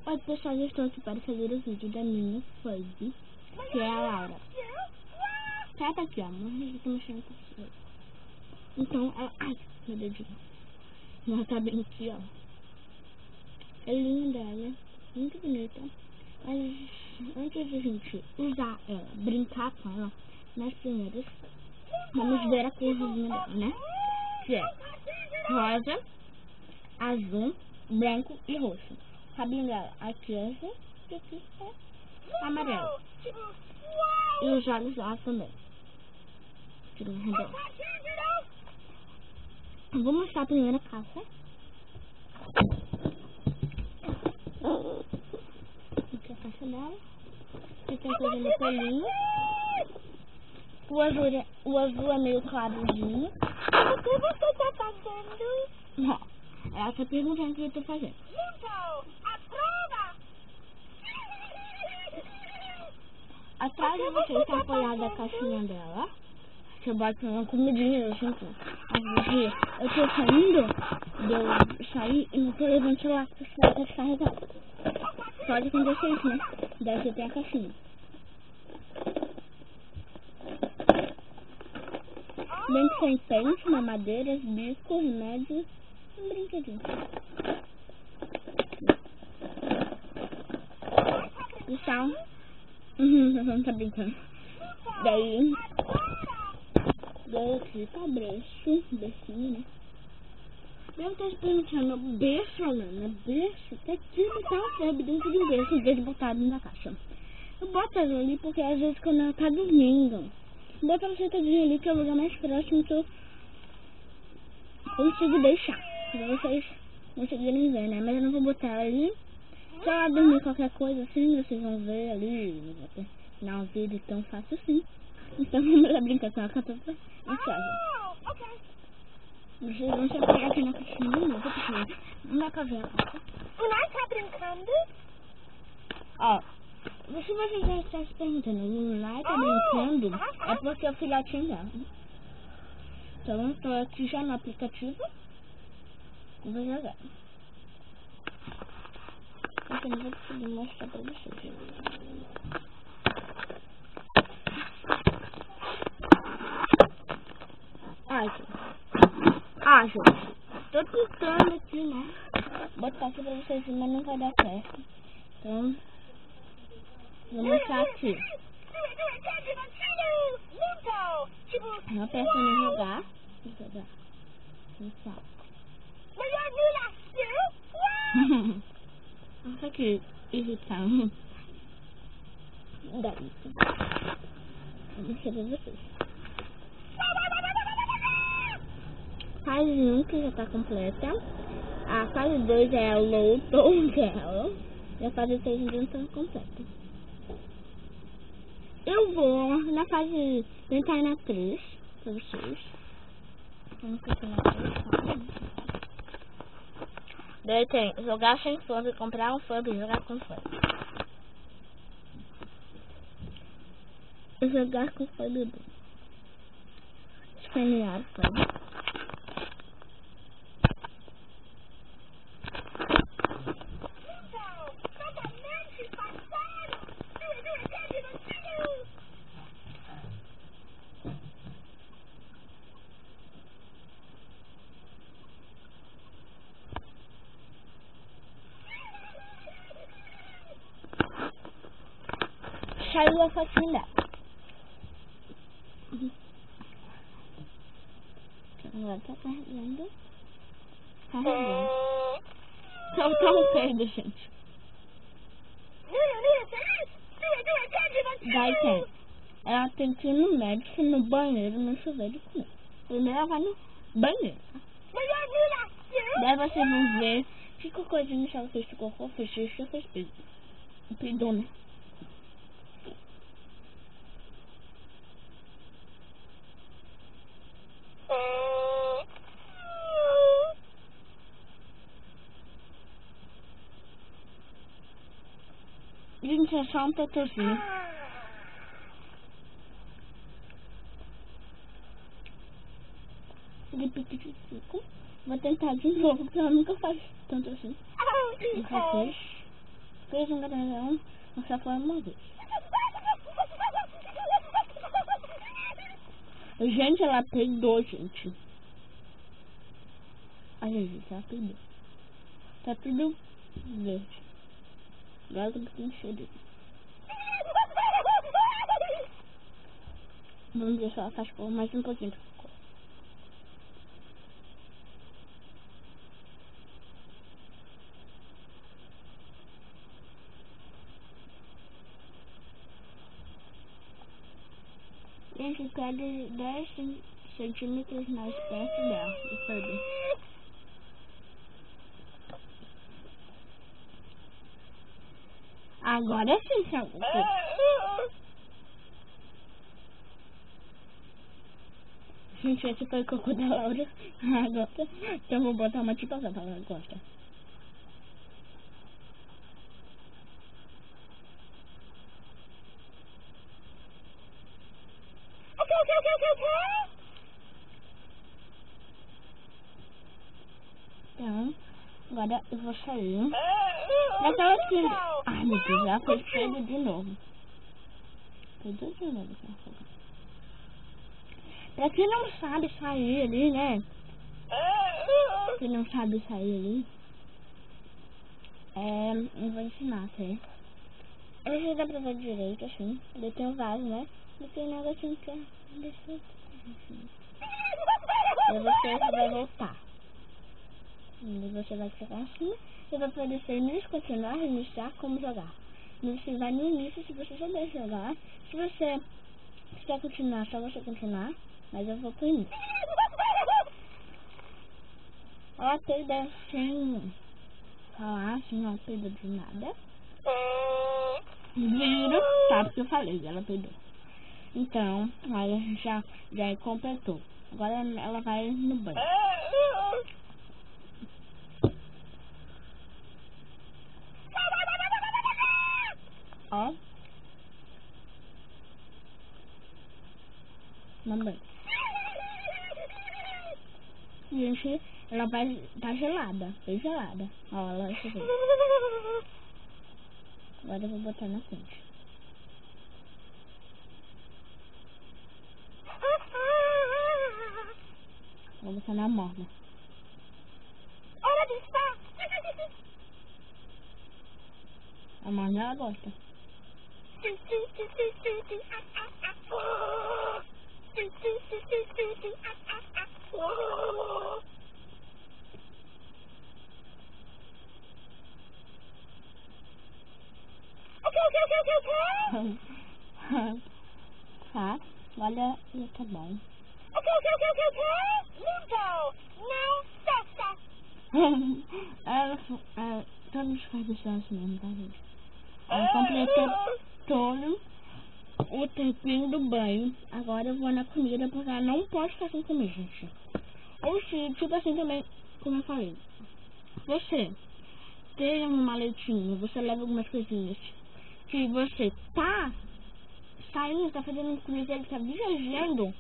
Oi pessoal, eu estou aqui para fazer o vídeo da minha fuzzy, que é a Laura. Ela tá aqui, ó, mas eu tô mexendo com você. Então ela... Ai, meu dedinho. Ela tá bem aqui, ó. É linda, né? Muito bonita. Mas antes de a gente usar ela, brincar com ela, nas primeiras, vamos ver a corzinha dela, né? Que é rosa, azul, branco e roxo. O cabelo dela aqui é azul e aqui é amarelo. E os olhos lá também. Eu vou mostrar a primeira caixa. Aqui é a caixa dela. Aqui tem coisa no pelinho. O azul é meio clarozinho. O que você tá fazendo? Ó, ela tá perguntando o que eu tô fazendo. Então, a prova! Atrás de você está apoiada a caixinha dela. Você bota uma comidinha assim, eu tô saindo, eu saí e não tô levando o celular porque o celular tá descarregado. Pode acontecer isso, né? Daí você tem a caixinha. Dentro tem pente, mamadeiras, bico, remédio e um brinquedinho. E sal. Não tá brincando. Daí aqui tá bercinho, né? Deve estar se perguntando, berço, Alana, berço? Tá aqui botar um febre dentro de um berço em vez de botar dentro da caixa. Eu boto ela ali porque às vezes quando ela tá dormindo, bota ela sentadinha ali que é o lugar mais próximo que eu consigo deixar. Pra vocês conseguirem ver, né? Mas eu não vou botar ela ali. Se ela dormir qualquer coisa assim, vocês vão ver ali, não vou terminar o vídeo tão fácil assim. Então vamos lá brincar com ela que eu tô ansiosa. Vocês vão se apoiar aqui na caixinha de novo, porque não dá pra ver ela. Lunai tá brincando? Ó, se você já está se perguntando, o Lunai tá brincando, é porque é o filhotinho dela. Então eu tô aqui já no aplicativo e vou jogar. Eu não vou conseguir mostrar pra vocês. Gente, tô tentando aqui, né? Botar aqui pra vocês, mas não vai dar certo. Então, vou mostrar aqui. Eu aperto no jogar. No saco. Nossa, que irritante. Daí. Vou mostrar pra vocês. Fase 1 que já tá completa. A fase 2 é a Low dela. E a fase 3 ainda não tá completa. Eu vou na fase... tentar ir na 3 pra vocês. Eu não sei se é na 3, tá? Daí tem jogar sem fã, comprar um fã e jogar com fã. Jogar com fã do escanear fã. Saiu a fotinha dela. Agora tá carregando. Tá um peido, gente. Daí tem. Ela tem que ir no médico, no banheiro, no chuveiro e comer. Primeiro ela vai no banheiro. Daí vocês vão ver que coisinha se ela fez cocô, fez xixi, fez peido. Peidou, né? Gente, é só um totozinho. De pique-pique. Vou tentar de novo, porque ela nunca faz tanto assim. Nunca fez. fez um grandão, só foi uma vez. Gente, ela peidou, gente. Ai, gente, ela peidou. Tá tudo verde. Agora eu tô cheio. Vamos ver se ela faz por mais um pouquinho. Gente, pede 10 centímetros mais perto dela. E foi bem. Agora sim, sabe? Gente, esse foi o cocô da Laura. Agora, então eu vou botar uma tipazada pra ela gosta. Então, agora eu vou sair. Daquela que... Ai, meu Deus, ela fez peido de novo. Peido de novo. Pra quem não sabe sair ali, né? Quem não sabe sair ali, eu vou ensinar, tá? Eu não sei se dá pra ver direito, assim. Ele tem um vaso, né? E tem um negocinho que é... E você vai voltar. E você vai ficar assim. E vai aparecer início, continuar, reiniciar, como jogar. E você vai no início se você souber jogar. Se você quiser continuar, só você continuar. Mas eu vou pro início. Ela peida sem falar, assim, não peida de nada. Viro, sabe o que eu falei, ela peidou. Então, ela já completou. Agora ela vai no banho. Ó. No banho. Gente, ela vai tá gelada, bem gelada. Ó, ela vai ver. Agora eu vou botar na quente. Vou botar na morna. A morna ela gosta. Tá, olha, e tá bom. Todos fazem assim mesmo, tá, gente? Ela completou todo o tempinho do banho. Agora eu vou na comida, porque ela não pode ficar sem comer, gente. Ou se, tipo assim também, como eu falei, você tem um maletinho, você leva algumas coisinhas que você tá saindo, tá fazendo comida, ele tá viajando,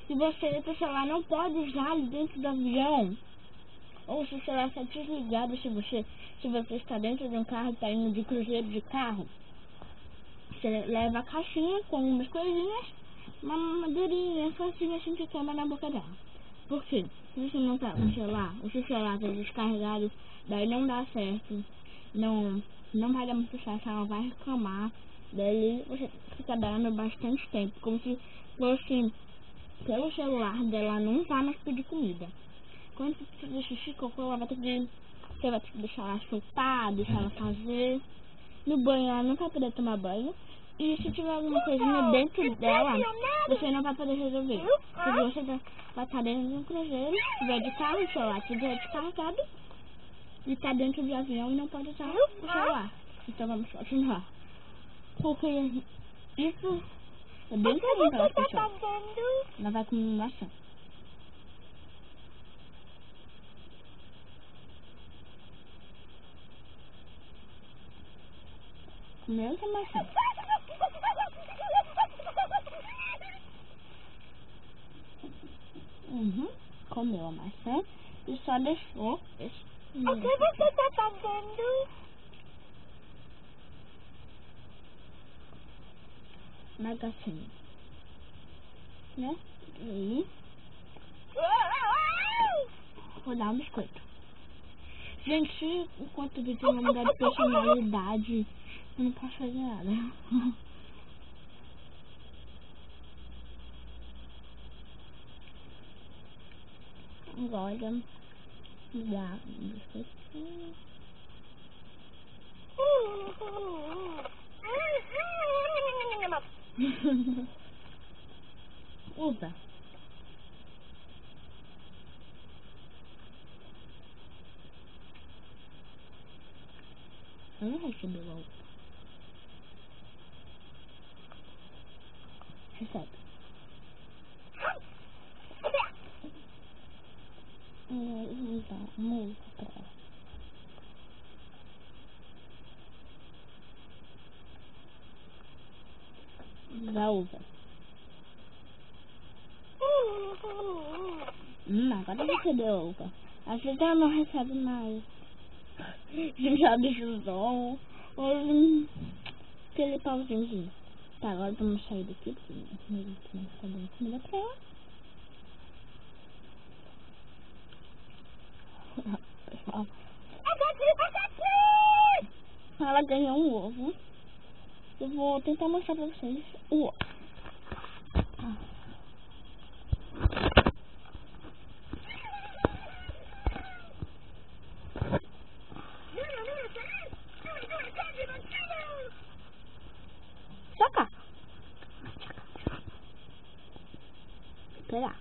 e você, o celular não pode usar ali dentro do avião. Ou se o celular está desligado, se você está dentro de um carro, está indo de cruzeiro de carro, você leva a caixinha com umas coisinhas, uma madurinha, facinho assim que toma na boca dela. Por quê? Se você não tá com o celular, o seu celular está descarregado, daí não dá certo, não vai dar muito certo, ela vai reclamar, daí você fica dando bastante tempo, como se fosse pelo celular dela não tá mais pedir comida. Quando você fazer xixi, cocô, você vai ter que deixar ela soltar, deixar ela fazer. No banho, ela não vai poder tomar banho. E se tiver alguma coisinha dentro dela, você não vai poder resolver. Porque você vai estar dentro de um cruzeiro, tiver de carro, o celular tiver descarregado, e tá dentro de avião e não pode usar o celular. Então vamos continuar. Porque isso é bem comum para as pessoas. Ela vai comer maçã. Comeu essa maçã. Comeu a maçã e só deixou esse. O que você tá fazendo? Mega Sena, né? E vou dar um biscoito. Gente, enquanto o vídeo vai mudar de personalidade, eu não posso fazer nada. Agora, dá um biscoitinho. Uva. Eu não recebi o uva. Recebe. Então, música pra ela. Da uva. Agora recebeu a uva. Às vezes ela não recebe mais. Já deixa o som. Aquele pauzinho. Tá, agora vamos sair daqui porque não está dando comida pra ela. Ela ganhou um ovo. Eu vou tentar mostrar pra vocês o ovo. Soca! Espera.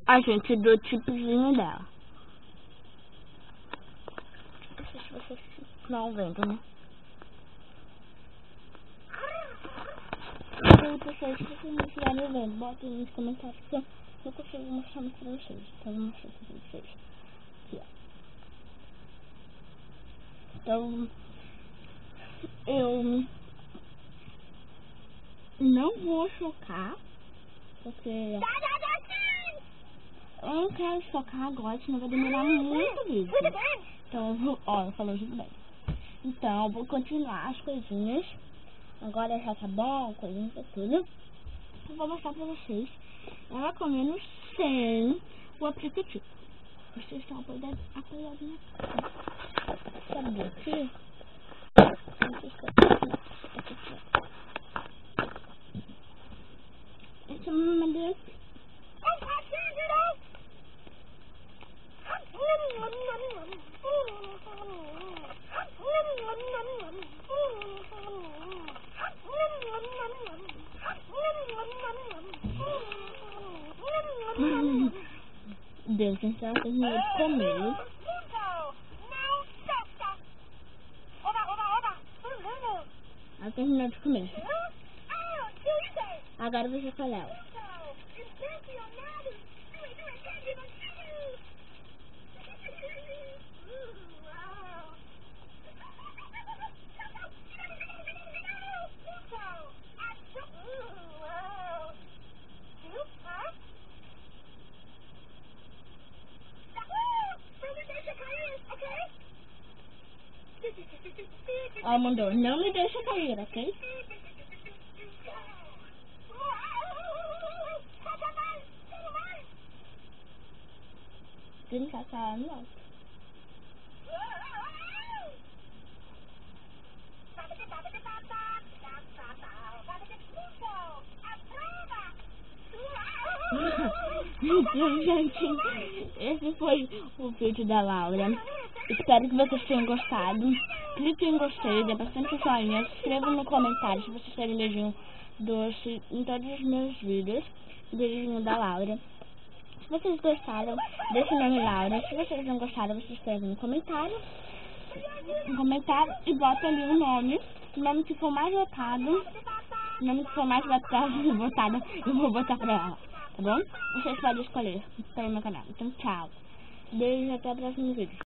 A gente do tipozinho dela. Não sei se vocês não vendo, né? E aí, pessoal, se vocês não estiverem vendo, botem nos comentários que eu não consigo mostrar muito pra vocês. Então, eu vou mostrar pra vocês. Aqui, ó. Então, eu não vou chocar, porque eu não quero chocar agora, senão vai demorar muito vídeo. Então, eu vou, ó, falou tudo bem. Então, eu vou continuar as coisinhas. Agora já tá bom, coisinhas e tudo. Eu vou mostrar pra vocês ela comendo sem o aplicativo. Vocês estão apoiados na cara. Sabe aqui? Essa é uma madeira. Deus, então ela terminou de comer. Ela terminou de comer. Agora eu vou chocar ela. Ela mandou, não me deixa cair, ok? Brincar com ela no alto. Então, gente, esse foi o vídeo da Laura. Espero que vocês tenham gostado. Clique em gostei, dê bastante joinha, se inscreva no comentário se vocês querem beijinho doce em todos os meus vídeos. Beijinho da Laura. Se vocês gostaram, deixe o nome Laura. Se vocês não gostaram, vocês escrevem no comentário. E bota ali o nome. O nome que for mais votado. O nome que for mais votado, eu vou botar pra ela. Tá bom? Vocês podem escolher pelo meu canal. Então, tchau. Beijo e até o próximo vídeo.